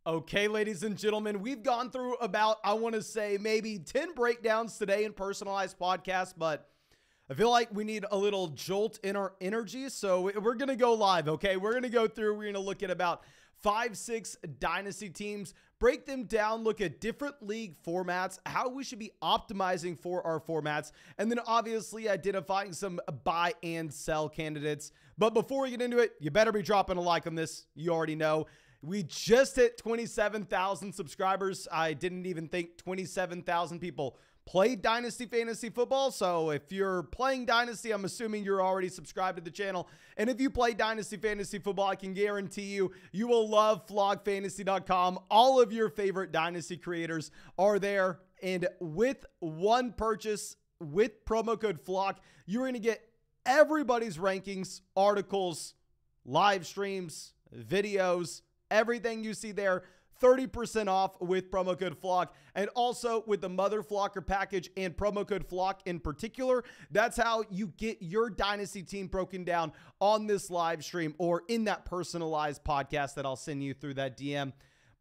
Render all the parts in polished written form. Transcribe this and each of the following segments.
Okay, ladies and gentlemen, we've gone through about, I want to say, maybe 10 breakdowns today in personalized podcasts, but I feel like we need a little jolt in our energy, so we're going to go live, okay? We're going to go through, we're going to look at about 5-6 dynasty teams, break them down, look at different league formats, how we should be optimizing for our formats, and then obviously identifying some buy and sell candidates. But before we get into it, you better be dropping a like on this. You already know. We just hit 27,000 subscribers. I didn't even think 27,000 people played Dynasty Fantasy Football. So if you're playing Dynasty, I'm assuming you're already subscribed to the channel. And if you play Dynasty Fantasy Football, I can guarantee you will love flogfantasy.com. All of your favorite Dynasty creators are there. And with one purchase, with promo code FLOG, you're going to get everybody's rankings, articles, live streams, videos, everything you see there, 30% off with promo code FLOG. And also with the Mother Flocker package and promo code FLOG in particular, that's how you get your Dynasty team broken down on this live stream or in that personalized podcast that I'll send you through that DM.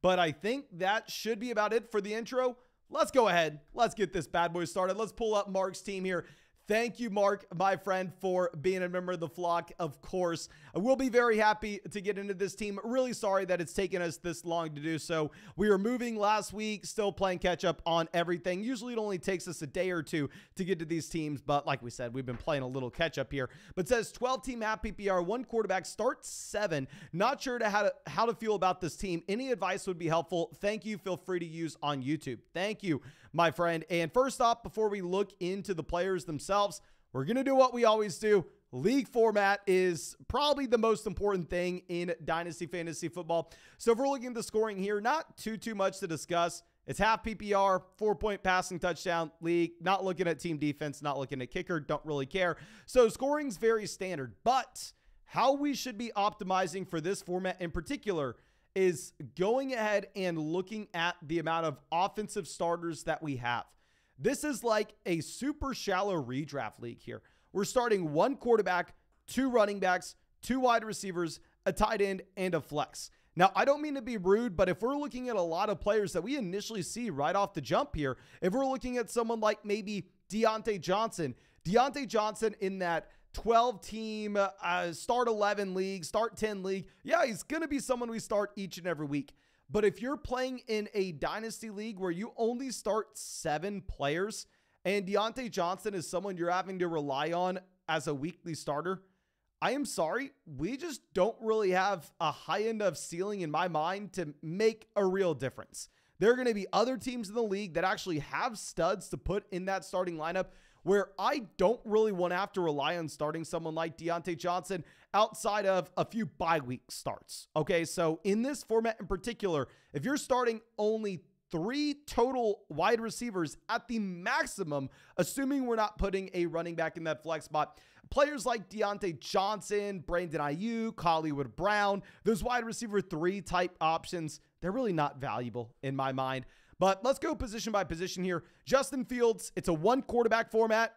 But I think that should be about it for the intro. Let's go ahead. Let's get this bad boy started. Let's pull up Mark's team here. Thank you, Mark, my friend, for being a member of the flock, of course. I will be very happy to get into this team. Really sorry that it's taken us this long to do so. We were moving last week, still playing catch up on everything. Usually it only takes us a day or two to get to these teams, but like we said, we've been playing a little catch up here. But it says 12-team half PPR, one quarterback, start 7. Not sure how to feel about this team. Any advice would be helpful. Thank you. Feel free to use on YouTube. Thank you, my friend. And first off, before we look into the players themselves, we're going to do what we always do. League format is probably the most important thing in Dynasty Fantasy Football. So if we're looking at the scoring here, not too much to discuss. It's half PPR, 4-point passing touchdown league, not looking at team defense, not looking at kicker, don't really care. So scoring's very standard, but how we should be optimizing for this format in particular is going ahead and looking at the amount of offensive starters that we have. This is like a super shallow redraft league here. We're starting one quarterback, 2 running backs, 2 wide receivers, a tight end, and a flex. Now, I don't mean to be rude, but if we're looking at a lot of players that we initially see right off the jump here, if we're looking at someone like maybe Deontay Johnson in that 12-team start 11 league, start 10 league, yeah, he's going to be someone we start each and every week. But if you're playing in a dynasty league where you only start 7 players and Deontay Johnson is someone you're having to rely on as a weekly starter, I am sorry, we just don't really have a high enough ceiling in my mind to make a real difference. There are going to be other teams in the league that actually have studs to put in that starting lineup where I don't really want to have to rely on starting someone like Deontay Johnson outside of a few bye week starts. Okay, so in this format in particular, if you're starting only 3 total wide receivers at the maximum, assuming we're not putting a running back in that flex spot, players like Deontay Johnson, Brandon Ayuk, Hollywood Brown, those wide receiver 3 type options, they're really not valuable in my mind. But let's go position by position here. Justin Fields, it's a 1 quarterback format.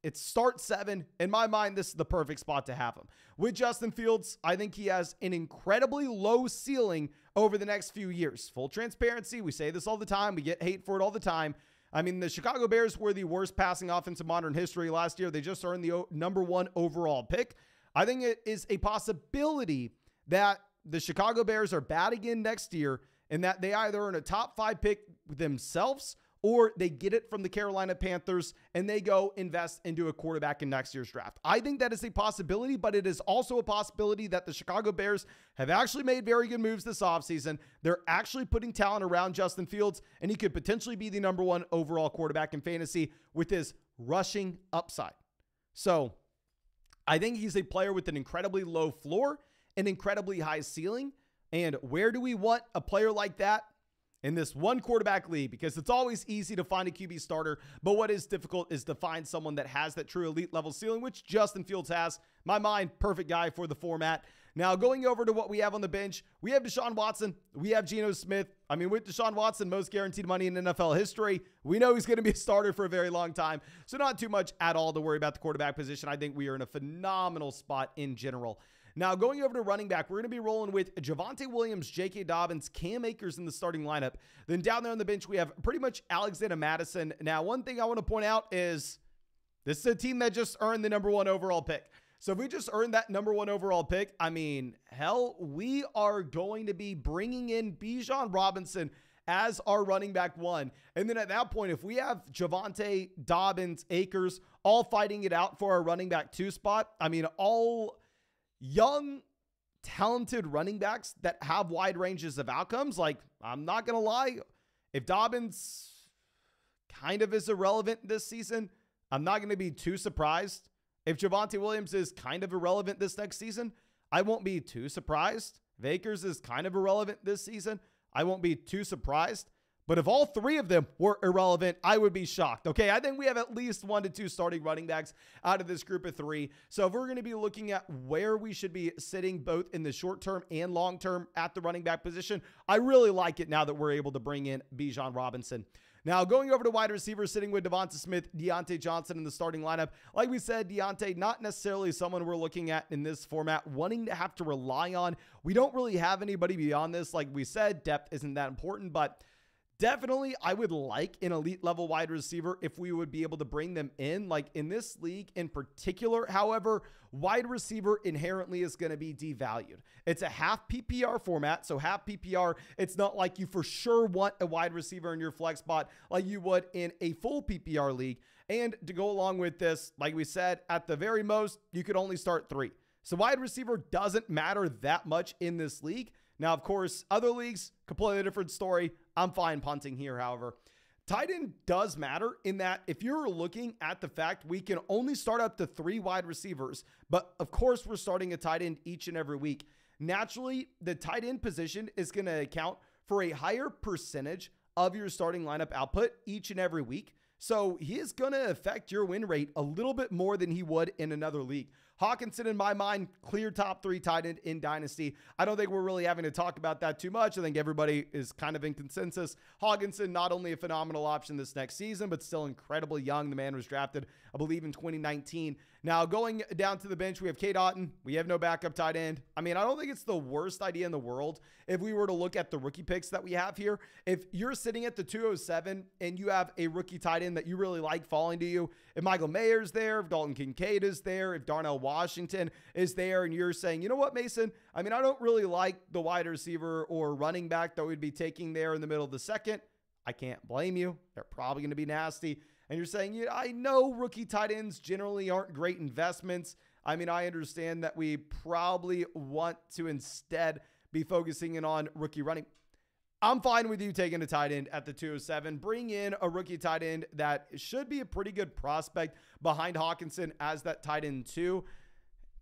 It's start 7. In my mind, this is the perfect spot to have him. With Justin Fields, I think he has an incredibly low ceiling over the next few years. Full transparency, we say this all the time. We get hate for it all the time. I mean, the Chicago Bears were the worst passing offense in modern history last year. They just earned the #1 overall pick. I think it is a possibility that the Chicago Bears are bad again next year and that they either earn a top 5 pick themselves or they get it from the Carolina Panthers and they go invest into a quarterback in next year's draft. I think that is a possibility, but it is also a possibility that the Chicago Bears have actually made very good moves this offseason. They're actually putting talent around Justin Fields, and he could potentially be the #1 overall quarterback in fantasy with his rushing upside. So I think he's a player with an incredibly low floor, an incredibly high ceiling. And where do we want a player like that? In this 1 quarterback league, because it's always easy to find a QB starter, but what is difficult is to find someone that has that true elite level ceiling, which Justin Fields has. My mind, perfect guy for the format. Now, going over to what we have on the bench, we have Deshaun Watson, we have Geno Smith. I mean, with Deshaun Watson, most guaranteed money in NFL history. We know he's going to be a starter for a very long time, so not too much at all to worry about the quarterback position. I think we are in a phenomenal spot in general. Now, going over to running back, we're going to be rolling with Javonte Williams, J.K. Dobbins, Cam Akers in the starting lineup. Then down there on the bench, we have pretty much Alexander Mattison. Now, one thing I want to point out is this is a team that just earned the #1 overall pick. So if we just earned that #1 overall pick, I mean, hell, we are going to be bringing in Bijan Robinson as our running back 1. And then at that point, if we have Javonte, Dobbins, Akers all fighting it out for our running back 2 spot, I mean, all young, talented running backs that have wide ranges of outcomes. Like, I'm not going to lie, if Dobbins kind of is irrelevant this season, I'm not going to be too surprised. If Javonte Williams is kind of irrelevant this next season, I won't be too surprised. If Akers is kind of irrelevant this season, I won't be too surprised. But if all 3 of them were irrelevant, I would be shocked. Okay, I think we have at least 1 to 2 starting running backs out of this group of 3. So if we're going to be looking at where we should be sitting both in the short term and long term at the running back position, I really like it now that we're able to bring in Bijan Robinson. Now, going over to wide receiver, sitting with Devonta Smith, Deontay Johnson in the starting lineup. Like we said, Deontay, not necessarily someone we're looking at in this format, wanting to have to rely on. We don't really have anybody beyond this. Like we said, depth isn't that important, but definitely, I would like an elite level wide receiver if we would be able to bring them in. Like in this league in particular, however, wide receiver inherently is going to be devalued. It's a half PPR format. So half PPR, it's not like you for sure want a wide receiver in your flex spot like you would in a full PPR league. And to go along with this, like we said, at the very most, you could only start 3. So wide receiver doesn't matter that much in this league. Now, of course, other leagues, completely different story. I'm fine punting here, however. Tight end does matter in that if you're looking at the fact we can only start up to 3 wide receivers, but of course we're starting a tight end each and every week. Naturally, the tight end position is going to account for a higher percentage of your starting lineup output each and every week. So he is going to affect your win rate a little bit more than he would in another league. Hawkinson, in my mind, clear top 3 tight end in Dynasty. I don't think we're really having to talk about that too much. I think everybody is kind of in consensus. Hawkinson, not only a phenomenal option this next season, but still incredibly young. The man was drafted, I believe, in 2019. Now, going down to the bench, we have Cade Otton. We have no backup tight end. I mean, I don't think it's the worst idea in the world if we were to look at the rookie picks that we have here. If you're sitting at the 207 and you have a rookie tight end that you really like falling to you, if Michael Mayer's there, if Dalton Kincaid is there, if Darnell Washington is there, and you're saying, you know what, Mason, I mean, I don't really like the wide receiver or running back that we'd be taking there in the middle of the second, I can't blame you. They're probably going to be nasty. And you're saying, yeah, I know rookie tight ends generally aren't great investments. I mean, I understand that we probably want to instead be focusing in on rookie running. I'm fine with you taking a tight end at the 207. Bring in a rookie tight end that should be a pretty good prospect behind Hawkinson as that tight end too.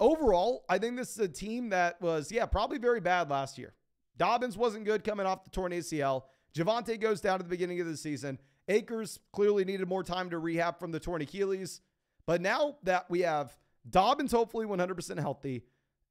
Overall, I think this is a team that was, probably very bad last year. Dobbins wasn't good coming off the torn ACL. Javonte goes down at the beginning of the season. Akers clearly needed more time to rehab from the torn Achilles. But now that we have Dobbins hopefully 100% healthy,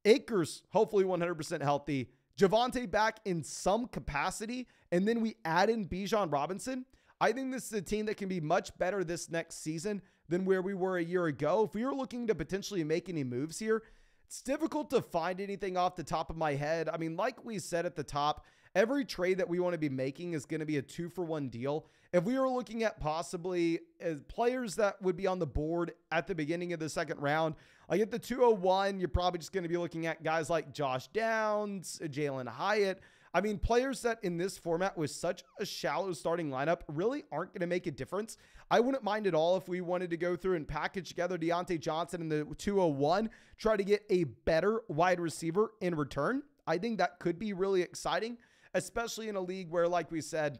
Akers hopefully 100% healthy, Javonte back in some capacity, and then we add in Bijan Robinson, I think this is a team that can be much better this next season than where we were a year ago. If we were looking to potentially make any moves here, it's difficult to find anything off the top of my head. I mean, like we said at the top, every trade that we want to be making is going to be a 2-for-1 deal. If we were looking at possibly players that would be on the board at the beginning of the second round, like at the 201, you're probably just going to be looking at guys like Josh Downs, Jalen Hyatt. I mean, players that in this format with such a shallow starting lineup really aren't going to make a difference. I wouldn't mind at all if we wanted to go through and package together Deontay Johnson in the 201, try to get a better wide receiver in return. I think that could be really exciting, especially in a league where, like we said,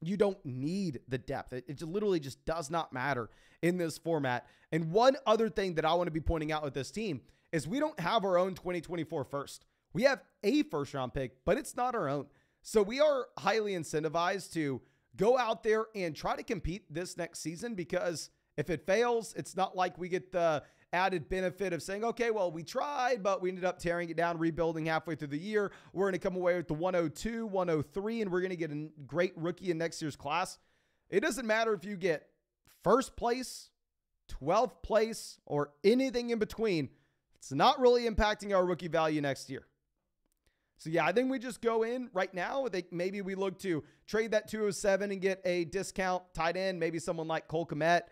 you don't need the depth. It literally just does not matter in this format. And one other thing that I want to be pointing out with this team is we don't have our own 2024 first. We have a first-round pick, but it's not our own. So we are highly incentivized to go out there and try to compete this next season, because if it fails, it's not like we get the added benefit of saying, okay, well, we tried, but we ended up tearing it down, rebuilding halfway through the year. We're going to come away with the 102, 103, and we're going to get a great rookie in next year's class. It doesn't matter if you get first place, 12th place, or anything in between. It's not really impacting our rookie value next year. So yeah, I think we just go in right now. I think maybe we look to trade that 207 and get a discount tight end. Maybe someone like Cole Kmet.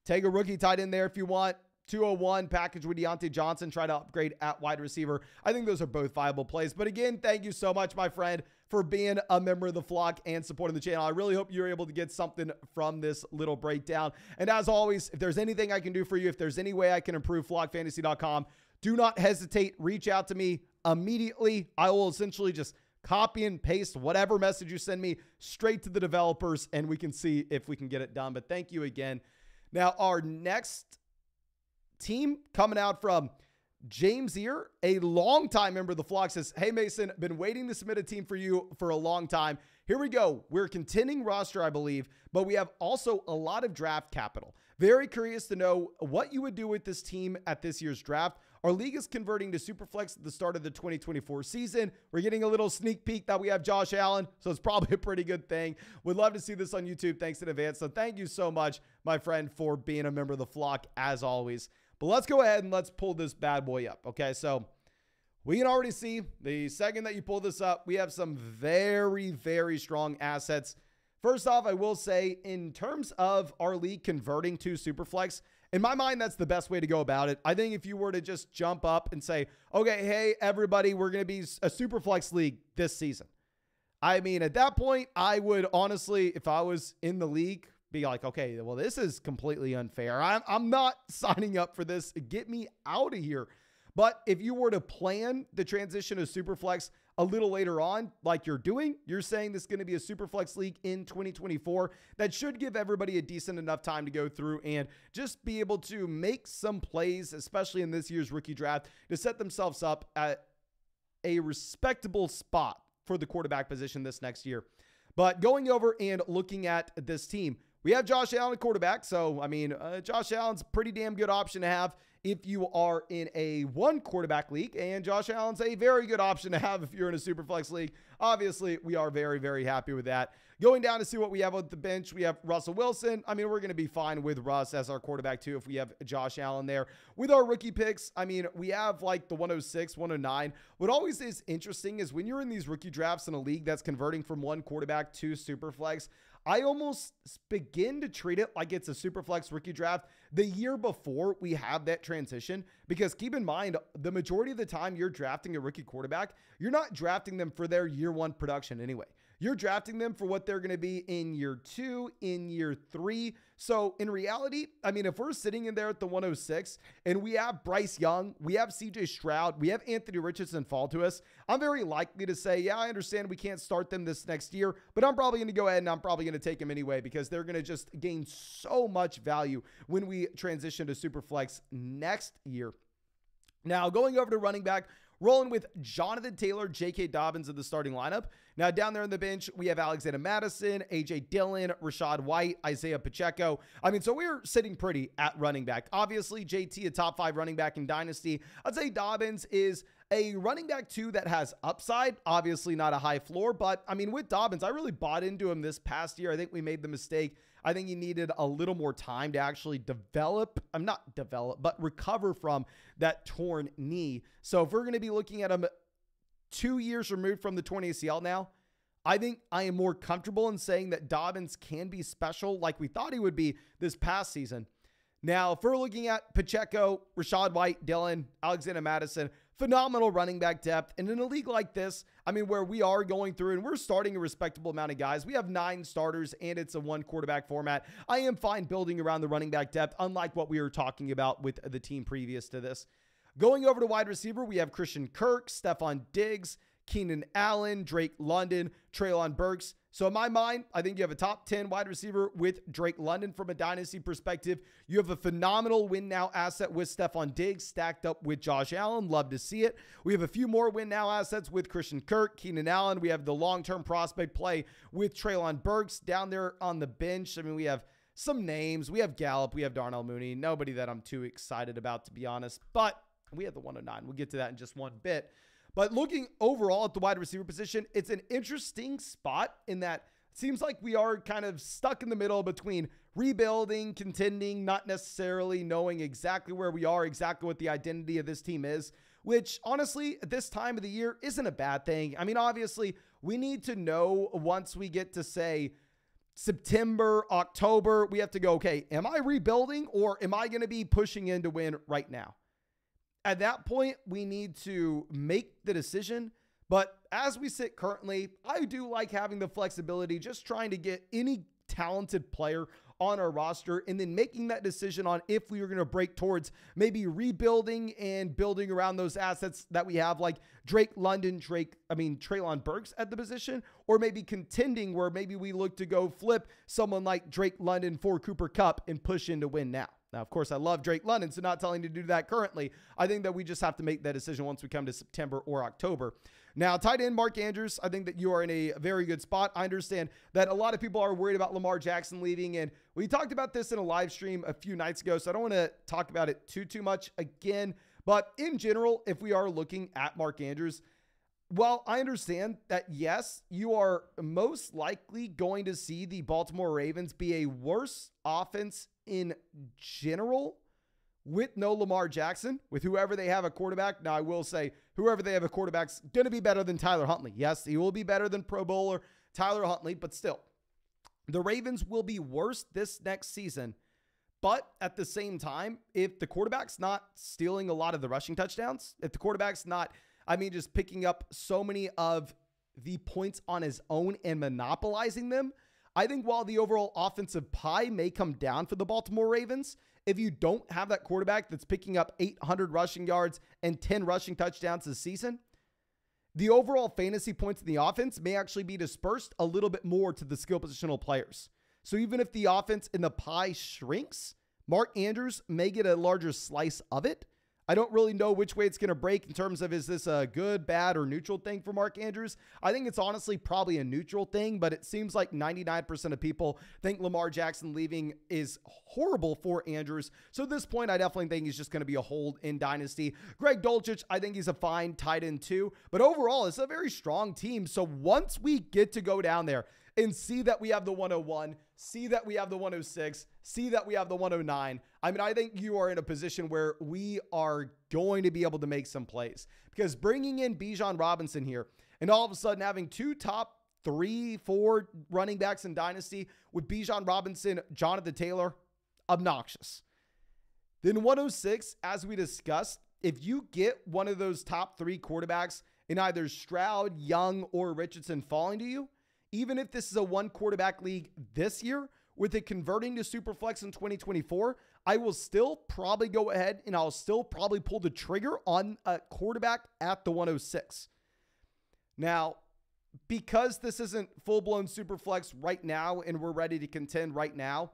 Take a rookie tight end there if you want. 201 package with Deontay Johnson. Try to upgrade at wide receiver. I think those are both viable plays. But again, thank you so much, my friend, for being a member of the flock and supporting the channel. I really hope you're able to get something from this little breakdown. And as always, if there's anything I can do for you, if there's any way I can improve flockfantasy.com, do not hesitate. Reach out to me immediately. I will essentially just copy and paste whatever message you send me straight to the developers, and we can see if we can get it done. But thank you again. Now, our next team coming out from James Ear, a longtime member of the flock, says, hey, Mason, been waiting to submit a team for you for a long time. Here we go. We're contending roster, I believe, but we have also a lot of draft capital. Very curious to know what you would do with this team at this year's draft. Our league is converting to Superflex at the start of the 2024 season. We're getting a little sneak peek that we have Josh Allen, so it's probably a pretty good thing. Would love to see this on YouTube. Thanks in advance. So thank you so much, my friend, for being a member of the flock, as always. But let's go ahead and let's pull this bad boy up. Okay, so we can already see the second that you pull this up, we have some very, very strong assets. First off, I will say, in terms of our league converting to Superflex, in my mind, that's the best way to go about it. I think if you were to just jump up and say, okay, hey, everybody, we're going to be a Superflex league this season. I mean, at that point, I would honestly, if I was in the league, be like, okay, well, this is completely unfair. I'm not signing up for this. Get me out of here. But if you were to plan the transition to Superflex a little later on, like you're doing, you're saying this is going to be a Superflex league in 2024. That should give everybody a decent enough time to go through and just be able to make some plays, especially in this year's rookie draft, to set themselves up at a respectable spot for the quarterback position this next year. But going over and looking at this team, we have Josh Allen at quarterback. So, I mean, Josh Allen's a pretty damn good option to have if you are in a one quarterback league, and Josh Allen's a very good option to have if you're in a Superflex league. Obviously, we are very, very happy with that. Going down to see what we have on the bench, we have Russell Wilson. I mean, we're going to be fine with Russ as our quarterback too if we have Josh Allen there. With our rookie picks, I mean, we have like the 106, 109. What always is interesting is when you're in these rookie drafts in a league that's converting from one quarterback to Superflex, I almost begin to treat it like it's a Superflex rookie draft the year before we have that transition, because keep in mind, the majority of the time you're drafting a rookie quarterback, you're not drafting them for their year one production anyway. You're drafting them for what they're going to be in year 2, in year 3. So in reality, I mean, if we're sitting in there at the 106 and we have Bryce Young, we have CJ Stroud, we have Anthony Richardson fall to us, I'm very likely to say, yeah, I understand we can't start them this next year, but I'm probably going to go ahead and I'm probably going to take them anyway, because they're going to just gain so much value when we transition to Superflex next year. Now, going over to running back, rolling with Jonathan Taylor, J.K. Dobbins in the starting lineup. Now, down there on the bench, we have Alexander Madison, A.J. Dillon, Rashad White, Isaiah Pacheco. I mean, so we're sitting pretty at running back. Obviously, JT, a top 5 running back in Dynasty. I'd say Dobbins is a running back, too, that has upside. Obviously, not a high floor. But, I mean, with Dobbins, I really bought into him this past year. I think we made the mistake. I think he needed a little more time to actually recover from that torn knee. So if we're going to be looking at him 2 years removed from the torn ACL now, I think I am more comfortable in saying that Dobbins can be special like we thought he would be this past season. Now, if we're looking at Pacheco, Rashad White, Dillon, Alexander Madison, phenomenal running back depth. And in a league like this, I mean, where we are going through and we're starting a respectable amount of guys, we have 9 starters and it's a 1 quarterback format. I am fine building around the running back depth, unlike what we were talking about with the team previous to this. Going over to wide receiver, we have Christian Kirk, Stephon Diggs, Keenan Allen, Drake London, Treylon Burks. So in my mind, I think you have a top 10 wide receiver with Drake London from a dynasty perspective. You have a phenomenal win now asset with Stephon Diggs stacked up with Josh Allen. Love to see it. We have a few more win now assets with Christian Kirk, Keenan Allen. We have the long-term prospect play with Treylon Burks down there on the bench. I mean, we have some names. We have Gallup. We have Darnell Mooney. Nobody that I'm too excited about, to be honest. But we have the 109. We'll get to that in just one bit. But looking overall at the wide receiver position, it's an interesting spot in that it seems like we are kind of stuck in the middle between rebuilding, contending, not necessarily knowing exactly where we are, exactly what the identity of this team is, which honestly, at this time of the year isn't a bad thing. I mean, obviously, we need to know once we get to say September, October, we have to go, okay, am I rebuilding or am I going to be pushing in to win right now? At that point, we need to make the decision. But as we sit currently, I do like having the flexibility, just trying to get any talented player on our roster and then making that decision on if we are going to break towards maybe rebuilding and building around those assets that we have, like Treylon Burks at the position, or maybe contending where maybe we look to go flip someone like Drake London for Cooper Kupp and push in to win now. Now, of course, I love Drake London, so not telling you to do that currently. I think that we just have to make that decision once we come to September or October. Now, tight end Mark Andrews, I think that you are in a very good spot. I understand that a lot of people are worried about Lamar Jackson leaving, and we talked about this in a live stream a few nights ago, so I don't want to talk about it too much again. But in general, if we are looking at Mark Andrews, well, I understand that, yes, you are most likely going to see the Baltimore Ravens be a worse offense in general with no Lamar Jackson, with whoever they have a quarterback. Now, I will say whoever they have a quarterback's going to be better than Tyler Huntley. Yes, he will be better than Pro Bowler Tyler Huntley, but still, the Ravens will be worse this next season. But at the same time, if the quarterback's not stealing a lot of the rushing touchdowns, if the quarterback's not, just picking up so many of the points on his own and monopolizing them, I think while the overall offensive pie may come down for the Baltimore Ravens, if you don't have that quarterback that's picking up 800 rushing yards and 10 rushing touchdowns this season, the overall fantasy points in the offense may actually be dispersed a little bit more to the skill positional players. So even if the offense in the pie shrinks, Mark Andrews may get a larger slice of it. I don't really know which way it's going to break in terms of, is this a good, bad, or neutral thing for Mark Andrews? I think it's honestly probably a neutral thing, but it seems like 99% of people think Lamar Jackson leaving is horrible for Andrews. So at this point, I definitely think he's just going to be a hold in Dynasty. Greg Dulcich, I think he's a fine tight end too, but overall, it's a very strong team. So once we get to go down there and see that we have the 101, see that we have the 106, see that we have the 109. I think you are in a position where we are going to be able to make some plays, because bringing in Bijan Robinson here and all of a sudden having two top 3-4 running backs in Dynasty with Bijan Robinson, Jonathan Taylor, obnoxious. Then 106, as we discussed, if you get one of those top 3 quarterbacks in either Stroud, Young, or Richardson falling to you, even if this is a 1 quarterback league this year, with it converting to Superflex in 2024, I will still probably go ahead and I'll still probably pull the trigger on a quarterback at the 106. Now, because this isn't full-blown Superflex right now and we're ready to contend right now,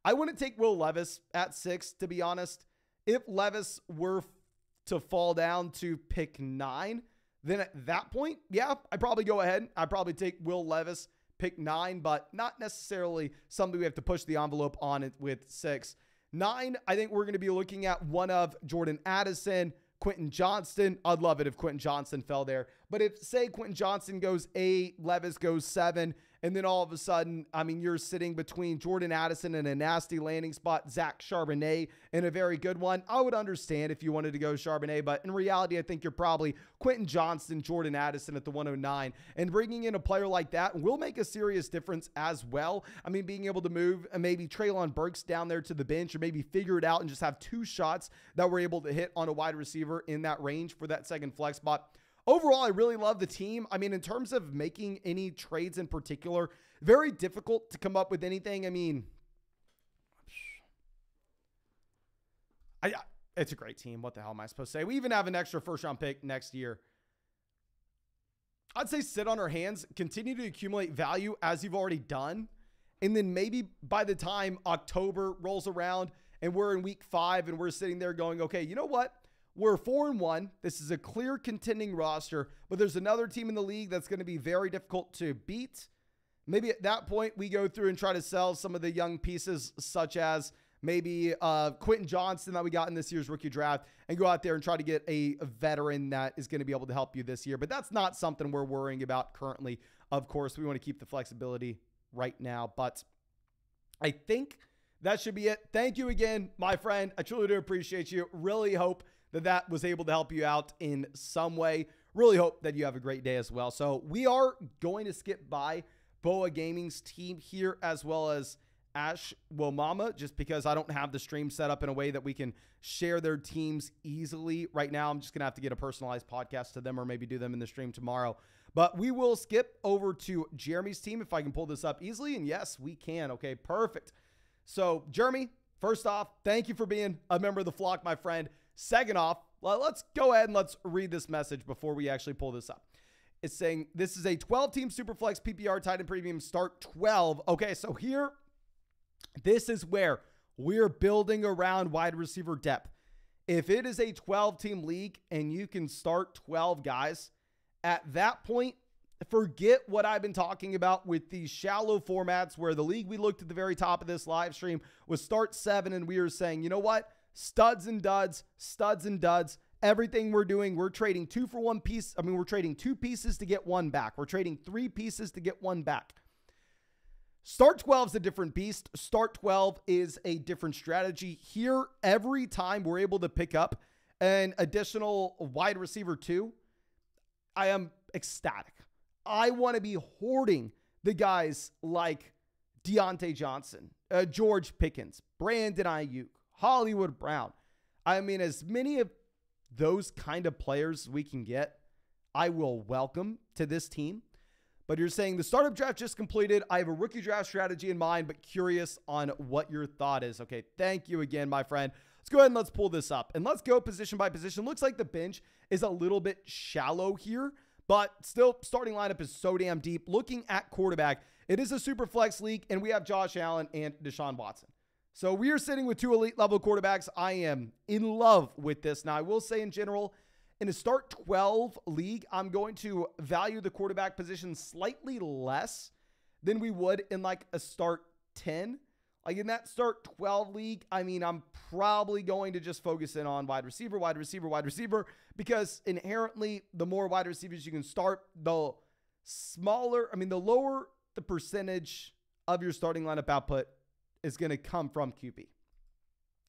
I wouldn't take Will Levis at 6, to be honest. If Levis were to fall down to pick 9, then at that point, yeah, I'd probably go ahead. I'd probably take Will Levis, pick 9, but not necessarily something we have to push the envelope on it with 6. 9, I think we're going to be looking at one of Jordan Addison, Quentin Johnston. I'd love it if Quentin Johnston fell there. But if, say, Quentin Johnston goes 8, Levis goes 7, and then all of a sudden, you're sitting between Jordan Addison and a nasty landing spot, Zach Charbonnet in a very good one, I would understand if you wanted to go Charbonnet, but in reality, I think you're probably Quentin Johnston, Jordan Addison at the 109, and bringing in a player like that will make a serious difference as well. Being able to move maybe Treylon Burks down there to the bench, or maybe figure it out and just have 2 shots that we're able to hit on a wide receiver in that range for that second flex spot. Overall, I really love the team. In terms of making any trades in particular, very difficult to come up with anything. It's a great team. What the hell am I supposed to say? We even have an extra first-round pick next year. I'd say sit on our hands, continue to accumulate value as you've already done, and then maybe by the time October rolls around and we're in week 5 and we're sitting there going, okay, you know what? We're 4-1. This is a clear contending roster, but there's another team in the league that's going to be very difficult to beat. Maybe at that point, we go through and try to sell some of the young pieces, such as maybe Quentin Johnston that we got in this year's rookie draft, and go out there and try to get a veteran that is going to be able to help you this year. But that's not something we're worrying about currently. Of course, we want to keep the flexibility right now. But I think that should be it. Thank you again, my friend. I truly do appreciate you. Really hope that that was able to help you out in some way. Really hope that you have a great day as well. So we are going to skip by Boa Gaming's team here, as well as Ash Womama, just because I don't have the stream set up in a way that we can share their teams easily right now. I'm just going to have to get a personalized podcast to them, or maybe do them in the stream tomorrow. But we will skip over to Jeremy's team if I can pull this up easily. And yes, we can. Okay, perfect. So Jeremy, first off, thank you for being a member of the flock, my friend. Second off, let's go ahead and let's read this message before we actually pull this up. It's saying this is a 12-team Superflex PPR Titan Premium Start 12. Okay, so here, this is where we're building around wide receiver depth. If it is a 12-team league and you can start 12 guys, at that point, forget what I've been talking about with these shallow formats where the league we looked at the very top of this live stream was start 7, and we were saying, you know what? Studs and duds, studs and duds. Everything we're doing, we're trading 2 for 1 piece. I mean, we're trading 2 pieces to get 1 back. We're trading 3 pieces to get 1 back. Start 12 is a different beast. Start 12 is a different strategy. Here, every time we're able to pick up an additional wide receiver 2, I am ecstatic. I want to be hoarding the guys like Deontay Johnson, George Pickens, Brandon Ayuk, Hollywood Brown. I mean, as many of those kind of players we can get, I will welcome to this team. But you're saying the startup draft just completed. I have a rookie draft strategy in mind, but curious on what your thought is. Okay, thank you again, my friend. Let's go ahead and let's pull this up. And let's go position by position. Looks like the bench is a little bit shallow here, but still, starting lineup is so damn deep. Looking at quarterback, it is a super flex league, and we have Josh Allen and Deshaun Watson. So we are sitting with 2 elite level quarterbacks. I am in love with this. Now, I will say in general, in a start 12 league, I'm going to value the quarterback position slightly less than we would in like a start 10. Like in that start 12 league, I mean, I'm probably going to just focus in on wide receiver, because inherently the more wide receivers you can start, the lower the percentage of your starting lineup output is going to come from QB.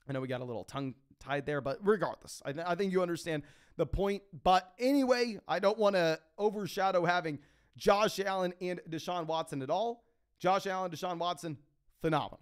I know we got a little tongue tied there, but regardless, I think you understand the point. But anyway, I don't want to overshadow having Josh Allen and Deshaun Watson at all. Josh Allen, Deshaun Watson, phenomenal.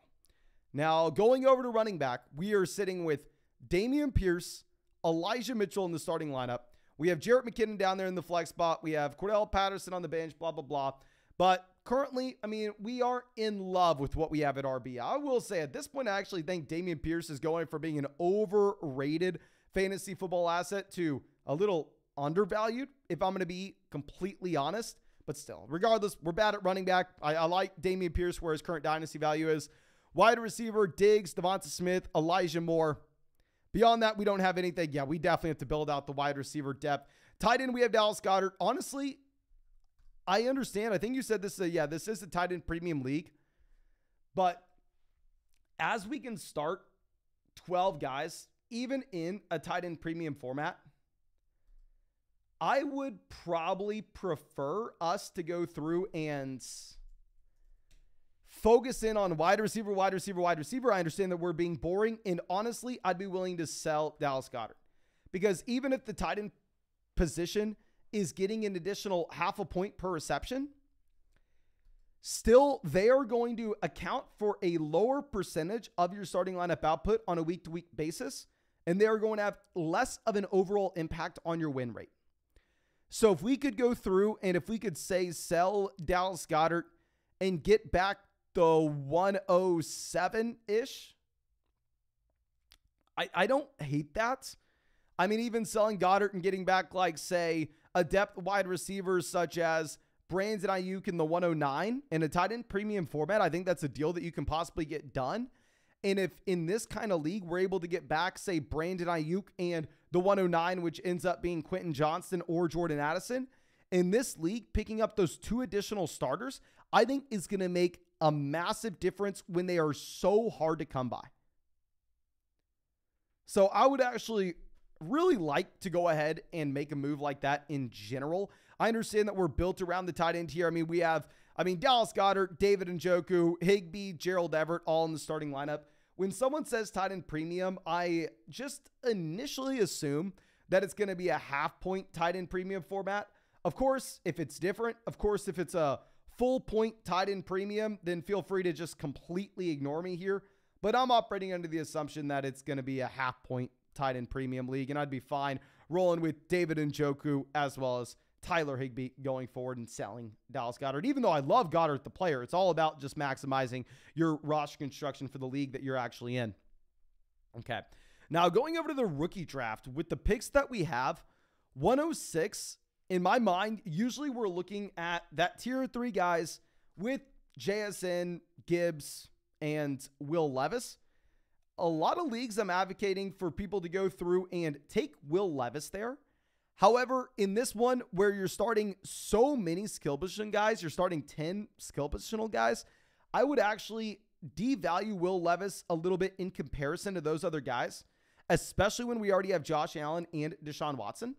Now, going over to running back, we are sitting with Dameon Pierce, Elijah Mitchell in the starting lineup. We have Jarrett McKinnon down there in the flex spot. We have Cordell Patterson on the bench, blah, blah, blah. But currently, I mean, we are in love with what we have at RB. I will say at this point, I actually think Dameon Pierce is going from being an overrated fantasy football asset to a little undervalued, if I'm going to be completely honest. But still, regardless, we're bad at running back. I like Dameon Pierce where his current dynasty value is. Wide receiver, Diggs, Devonta Smith, Elijah Moore. Beyond that, we don't have anything. Yeah, we definitely have to build out the wide receiver depth. Tight end, we have Dallas Goedert. Honestly, I understand. I think you said this is a tight end premium league. But as we can start 12 guys, even in a tight end premium format, I would probably prefer us to go through and focus in on wide receiver. I understand that we're being boring. And honestly, I'd be willing to sell Dallas Goedert. Because even if the tight end position is getting an additional 0.5 point per reception, still they are going to account for a lower percentage of your starting lineup output on a week-to-week basis, and they are going to have less of an overall impact on your win rate. So if we could go through and if we could say sell Dallas Goedert and get back the 107-ish, I don't hate that. I mean, even selling Goddard and getting back, like, say, a depth wide receiver such as Brandon Ayuk in the 109 in a tight end premium format, I think that's a deal that you can possibly get done. And if in this kind of league, we're able to get back, say, Brandon Ayuk and the 109, which ends up being Quentin Johnston or Jordan Addison, in this league, picking up those 2 additional starters, I think is going to make a massive difference when they are so hard to come by. So I would actually really like to go ahead and make a move like that in general. I understand that we're built around the tight end here. I mean, we have, Dallas Goedert, David Njoku, Higbee, Gerald Everett, all in the starting lineup. when someone says tight end premium, I just initially assume that it's going to be a half-point tight end premium format. Of course, if it's different, of course, if it's a full point tight end premium, then feel free to just completely ignore me here. But I'm operating under the assumption that it's going to be a half-point tight end premium league, and I'd be fine rolling with David Njoku as well as Tyler Higbee going forward and selling Dallas Goedert. Even though I love Goddard the player, it's all about just maximizing your roster construction for the league that you're actually in. Okay. Now going over to the rookie draft with the picks that we have, 106, in my mind, usually we're looking at that tier 3 guys with JSN, Gibbs, and Will Levis. A lot of leagues I'm advocating for people to go through and take Will Levis there. However, in this one where you're starting so many skill position guys, you're starting 10 skill positional guys, I would actually devalue Will Levis a little bit in comparison to those other guys, especially when we already have Josh Allen and Deshaun Watson.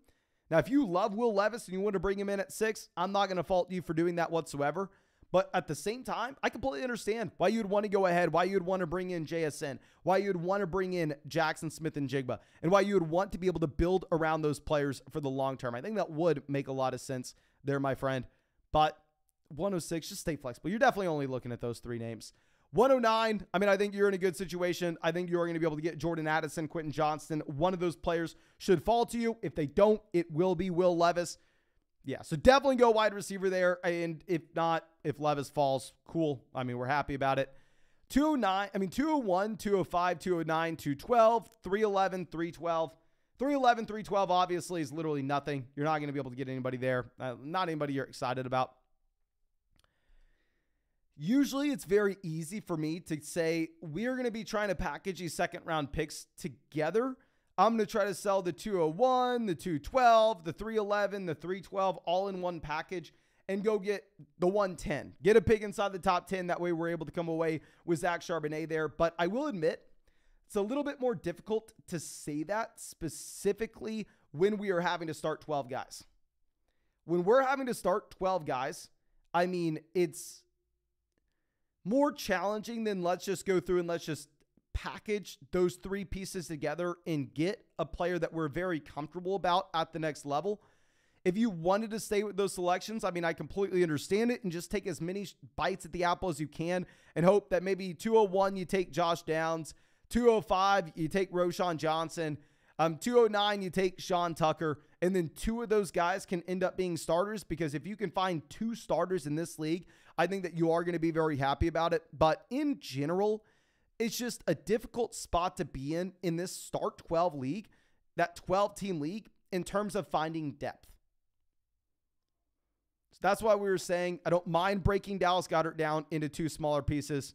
Now, if you love Will Levis and you want to bring him in at 6, I'm not going to fault you for doing that whatsoever. But at the same time, I completely understand why you'd want to go ahead, why you'd want to bring in JSN, why you'd want to bring in Jackson Smith and Jigba, and why you would want to be able to build around those players for the long term. I think that would make a lot of sense there, my friend. But 106, just stay flexible. You're definitely only looking at those 3 names. 109, I mean, I think you're in a good situation. I think you're going to be able to get Jordan Addison, Quentin Johnston. One of those players should fall to you. If they don't, it will be Will Levis. Yeah, so definitely go wide receiver there. And if not, if Levis falls, cool. I mean, we're happy about it. 201, 205, 209, 212, 311, 312. 311, 312 obviously is literally nothing. You're not going to be able to get anybody there. Not anybody you're excited about. Usually it's very easy for me to say we're going to be trying to package these second round picks together. I'm going to try to sell the 201, the 212, the 311, the 312 all in one package and go get the 110. Get a pick inside the top 10. That way we're able to come away with Zach Charbonnet there. But I will admit, it's a little bit more difficult to say that specifically when we are having to start 12 guys. When we're having to start 12 guys, I mean, it's more challenging than let's just go through and let's just package those 3 pieces together and get a player that we're very comfortable about at the next level. If you wanted to stay with those selections, I mean, I completely understand it and just take as many bites at the apple as you can and hope that maybe 201, you take Josh Downs, 205, you take Roschon Johnson, 209, you take Sean Tucker, and then 2 of those guys can end up being starters, because if you can find 2 starters in this league, I think that you are going to be very happy about it. But in general, it's just a difficult spot to be in this start 12 league, that 12-team league, in terms of finding depth. So that's why we were saying I don't mind breaking Dallas Goedert down into 2 smaller pieces.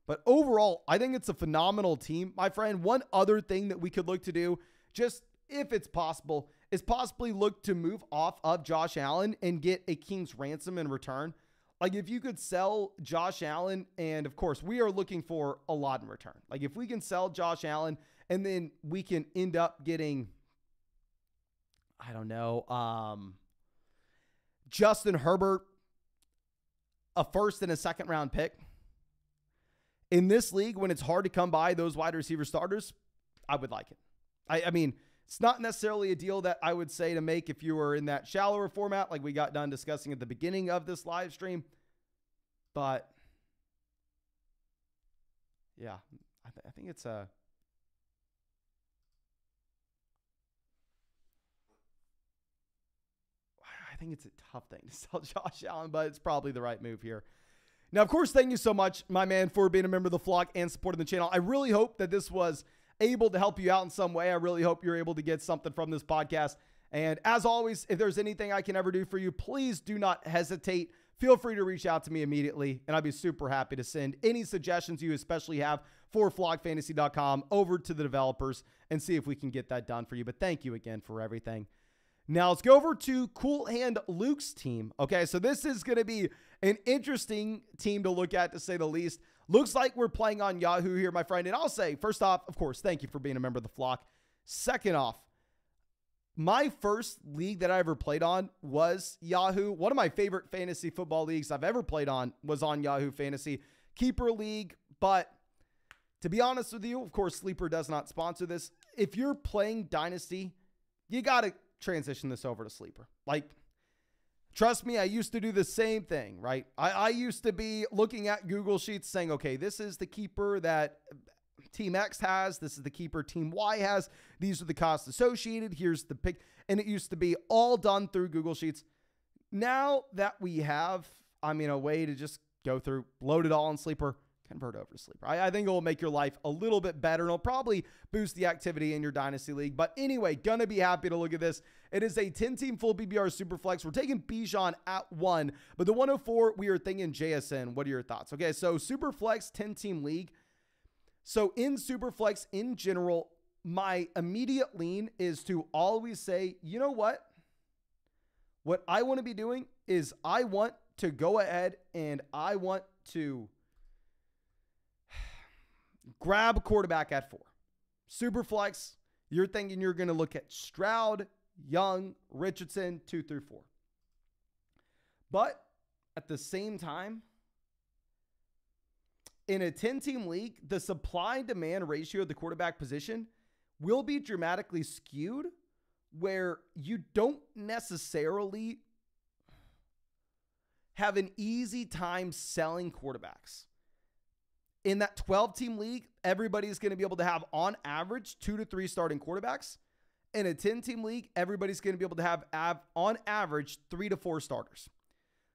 But overall, I think it's a phenomenal team, my friend. One other thing that we could look to do, just if it's possible, is possibly look to move off of Josh Allen and get a king's ransom in return. Like if you could sell Josh Allen, and of course we are looking for a lot in return. Like if we can sell Josh Allen and then we can end up getting, I don't know, Justin Herbert, a first and a second round pick. In this league, when it's hard to come by those wide receiver starters, I would like it. I mean, it's not necessarily a deal that I would say to make if you were in that shallower format like we got done discussing at the beginning of this live stream. But, yeah, I think it's a... I think it's a tough thing to sell Josh Allen, but it's probably the right move here. Now, of course, thank you so much, my man, for being a member of the flock and supporting the channel. I really hope that this was able to help you out in some way. I really hope you're able to get something from this podcast. And as always, if there's anything I can ever do for you, please do not hesitate. Feel free to reach out to me immediately, and I'd be super happy to send any suggestions you especially have for flockfantasy.com over to the developers and see if we can get that done for you. But thank you again for everything. Now let's go over to Cool Hand Luke's team. Okay, so this is going to be an interesting team to look at, to say the least. Looks like we're playing on Yahoo here, my friend. And I'll say, first off, of course, thank you for being a member of the flock. Second off, my first league that I ever played on was Yahoo. One of my favorite fantasy football leagues I've ever played on was on Yahoo Fantasy Keeper League. But To be honest with you, of course, Sleeper does not sponsor this. If you're playing Dynasty, you got to transition this over to Sleeper. Like, trust me, I used to do the same thing, right? I used to be looking at Google Sheets saying, okay, this is the keeper that Team X has. This is the keeper Team Y has. These are the costs associated. Here's the pick. And it used to be all done through Google Sheets. Now that we have, a way to just go through, load it all in Sleeper, convert over to Sleeper. I think it will make your life a little bit better. And it'll probably boost the activity in your Dynasty League. But anyway, gonna be happy to look at this. It is a 10-team full PPR Superflex. We're taking Bijan at 1. But the 104, we are thinking JSN. What are your thoughts? Okay, so Superflex 10-team league. So in Superflex in general, my immediate lean is to always say, you know what? What I want to be doing is I want to go ahead and I want to grab a quarterback at 4. Superflex, you're thinking you're going to look at Stroud, Young, Richardson, 2 through 4. But at the same time, in a 10-team league, the supply and demand ratio of the quarterback position will be dramatically skewed, where you don't necessarily have an easy time selling quarterbacks. In that 12-team league, everybody's going to be able to have, on average, 2 to 3 starting quarterbacks. In a 10-team league, everybody's going to be able to have, on average, 3 to 4 starters.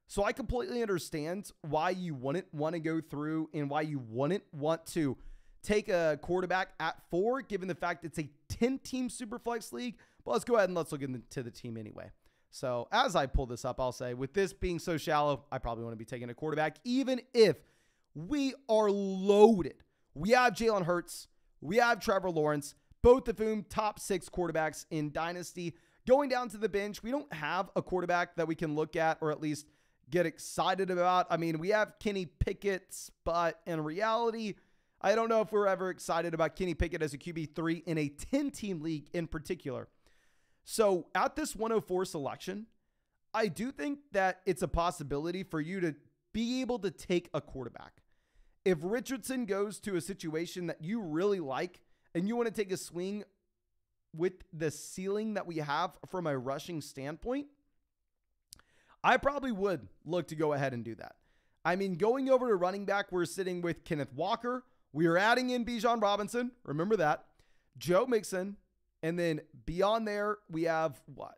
So I completely understand why you wouldn't want to go through and why you wouldn't want to take a quarterback at 4, given the fact it's a 10-team Superflex league. But let's go ahead and let's look into the team anyway. So as I pull this up, I'll say, with this being so shallow, I probably want to be taking a quarterback, even if we are loaded. We have Jalen Hurts. We have Trevor Lawrence, both of whom top 6 quarterbacks in Dynasty. Going down to the bench, we don't have a quarterback that we can look at or at least get excited about. We have Kenny Pickett, but in reality, I don't know if we're ever excited about Kenny Pickett as a QB3 in a 10-team league in particular. So at this 104 selection, I do think that it's a possibility for you to be able to take a quarterback. If Richardson goes to a situation that you really like and you want to take a swing with the ceiling that we have from a rushing standpoint, I probably would look to go ahead and do that. Going over to running back, we're sitting with Kenneth Walker. We are adding in Bijan Robinson. Remember that. Joe Mixon. And then beyond there, we have what?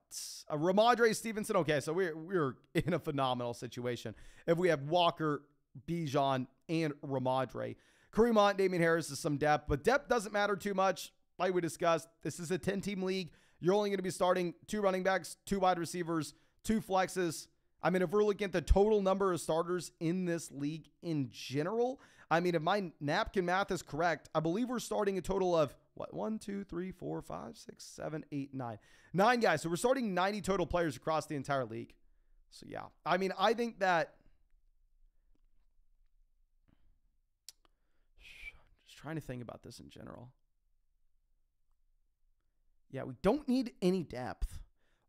Ramondre Stevenson. Okay, so we're in a phenomenal situation if we have Walker, Bijan, and Ramondre. Kareem Hunt, Damian Harris is some depth, but depth doesn't matter too much. Like we discussed, this is a 10-team league. You're only going to be starting 2 running backs, 2 wide receivers, 2 flexes. If we're looking at the total number of starters in this league in general, if my napkin math is correct, I believe we're starting a total of, 1, 2, 3, 4, 5, 6, 7, 8, 9. 9 guys. So we're starting 90 total players across the entire league. So yeah, I think that, just trying to think about this in general. Yeah, we don't need any depth.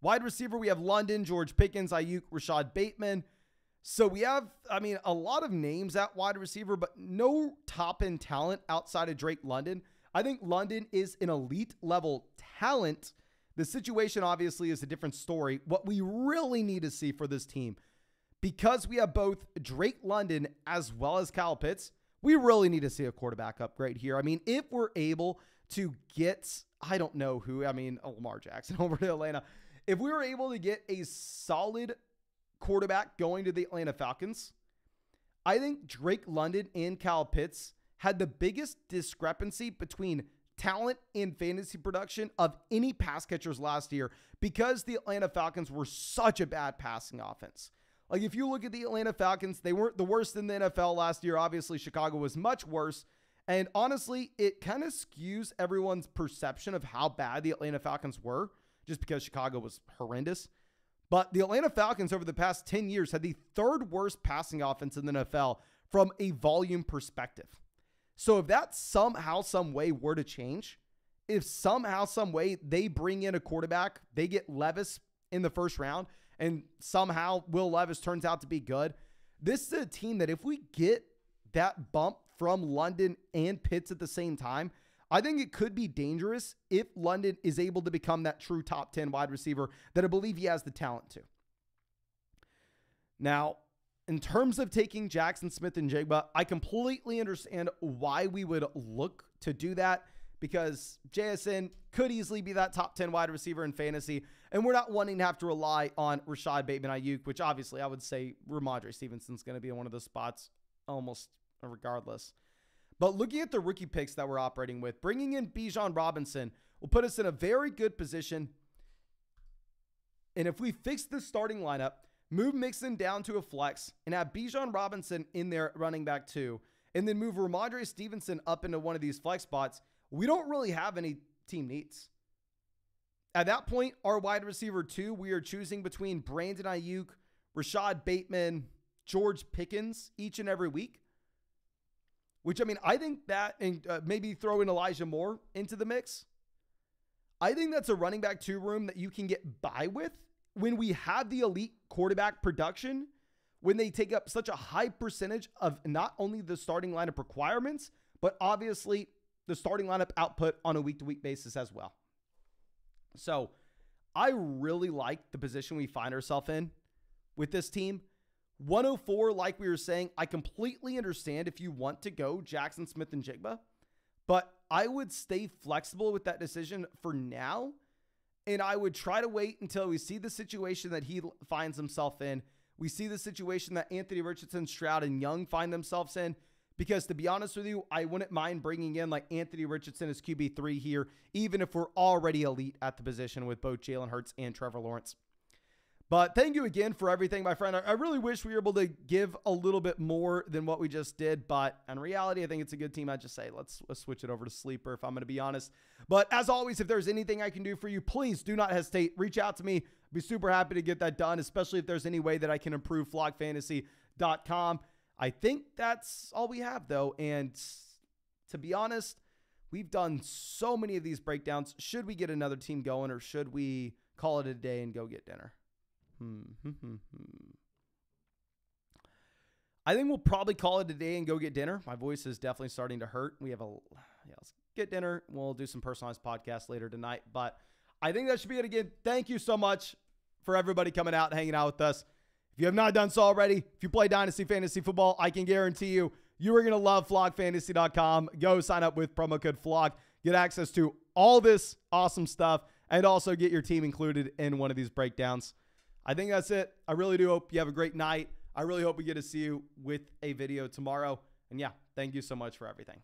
Wide receiver, we have London, George Pickens, Ayuk, Rashad Bateman. So we have, a lot of names at wide receiver, but no top-end talent outside of Drake London. I think London is an elite level talent. The situation obviously is a different story. What we really need to see for this team, because we have both Drake London as well as Kyle Pitts, we really need to see a quarterback upgrade here. If we're able to get, I don't know who, Lamar Jackson over to Atlanta. If we were able to get a solid quarterback going to the Atlanta Falcons, I think Drake London and Kyle Pitts had the biggest discrepancy between talent and fantasy production of any pass catchers last year because the Atlanta Falcons were such a bad passing offense. Like, if you look at the Atlanta Falcons, they weren't the worst in the NFL last year. Obviously, Chicago was much worse. And honestly, it kind of skews everyone's perception of how bad the Atlanta Falcons were just because Chicago was horrendous. But the Atlanta Falcons over the past 10 years had the 3rd worst passing offense in the NFL from a volume perspective. So if that somehow, some way were to change, if somehow, some way they bring in a quarterback, they get Levis in the 1st round, and somehow Will Levis turns out to be good, this is a team that if we get that bump from London and Pitts at the same time, I think it could be dangerous if London is able to become that true top 10 wide receiver that I believe he has the talent to. Now, in terms of taking Jackson Smith and Jigba, I completely understand why we would look to do that, because JSN could easily be that top 10 wide receiver in fantasy, and we're not wanting to have to rely on Rashad Bateman-Ayuk, which obviously I would say Ramondre Stevenson's going to be in one of those spots almost regardless. But looking at the rookie picks that we're operating with, bringing in Bijan Robinson will put us in a very good position. And if we fix the starting lineup, move Mixon down to a flex, and have Bijan Robinson in there at running back 2, and then move Ramondre Stevenson up into one of these flex spots, we don't really have any team needs. At that point, our wide receiver 2, we are choosing between Brandon Ayuk, Rashad Bateman, George Pickens each and every week. Which, I mean, I think that, and maybe throw in Elijah Moore into the mix. I think that's a running back 2 room that you can get by with when we have the elite quarterback production, when they take up such a high percentage of not only the starting lineup requirements, but obviously the starting lineup output on a week-to-week basis as well. So I really like the position we find ourselves in with this team. 104, like we were saying, I completely understand if you want to go Jackson Smith and Jigba, but I would stay flexible with that decision for now, and I would try to wait until we see the situation that he finds himself in. We see the situation that Anthony Richardson, Stroud, and Young find themselves in, because to be honest with you, I wouldn't mind bringing in like Anthony Richardson as QB3 here, even if we're already elite at the position with both Jalen Hurts and Trevor Lawrence. But thank you again for everything, my friend. I really wish we were able to give a little bit more than what we just did. But in reality, I think it's a good team. I'd just say let's switch it over to Sleeper if I'm going to be honest. But as always, if there's anything I can do for you, please do not hesitate. Reach out to me. I'd be super happy to get that done, especially if there's any way that I can improve flockfantasy.com. I think that's all we have, though. And to be honest, we've done so many of these breakdowns. Should we get another team going, or should we call it a day and go get dinner? I think we'll probably call it a day and go get dinner. My voice is definitely starting to hurt. Let's get dinner. We'll do some personalized podcasts later tonight, but I think that should be it again. Thank you so much for everybody coming out and hanging out with us. If you have not done so already, if you play Dynasty Fantasy Football, I can guarantee you are going to love flockfantasy.com. Go sign up with promo code FLOCK. Get access to all this awesome stuff and also get your team included in one of these breakdowns. I think that's it. I really do hope you have a great night. I really hope we get to see you with a video tomorrow. And yeah, thank you so much for everything.